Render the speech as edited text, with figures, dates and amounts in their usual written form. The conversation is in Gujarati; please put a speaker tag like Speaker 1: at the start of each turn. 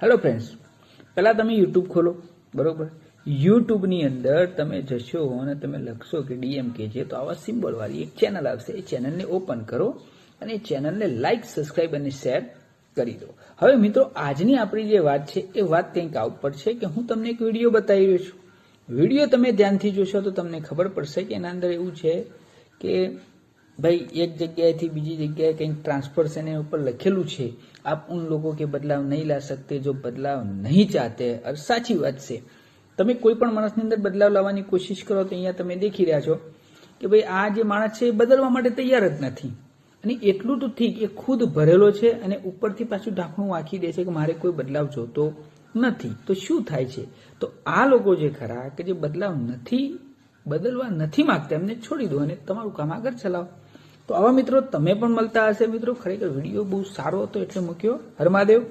Speaker 1: હેલો ફ્રેન્ડ્સ, પહેલાં તમે યુટ્યુબ ખોલો, બરોબર. યુટ્યુબની અંદર તમે જશો અને તમે લખશો કે DMKJ, તો આવા સિમ્બોલવાળી એક ચેનલ આવશે. એ ચેનલને ઓપન કરો અને એ ચેનલને લાઇક, સબસ્ક્રાઇબ અને શેર કરી દો. હવે મિત્રો, આજની આપણી જે વાત છે એ વાત કંઈક આ ઉપર છે કે હું તમને એક વિડીયો બતાવી રહ્યો છું. વિડીયો તમે ધ્યાનથી જોશો તો તમને ખબર પડશે કે એના અંદર એવું છે કે भाई एक जगह थी बीजी जगह कहीं ट्रांसफर से ऊपर लखेलू है, आप उन लोगों के बदलाव नहीं ला सकते जो बदलाव नहीं चाहते. और साची बात से તમે કોઈ પણ માણસની અંદર બદલાવ લાવવાની કોશિશ કરો તો અહીંયા તમે દેખી રહ્યા છો કે ભાઈ આ જે માણસ છે એ બદલવા માટે તૈયાર જ નથી. અને એટલું તો ઠીક, એ ખુદ ભરેલો છે અને ઉપરથી પાછું ઢાંકણું વાંકી દે છે કે મારે કોઈ બદલાવ જોતો નથી. તો શું થાય છે? તો આ લોકો જે ખરા કે જે બદલાવ બદલવા નથી માંગતા, એમને છોડી દો અને તમારું કામ આગળ ચલાવો. તો આવા મિત્રો તમે પણ મળતા હશે. મિત્રો, ખરેખર વિડીયો બહુ સારો હતો એટલે મૂક્યો. હર મહાદેવ.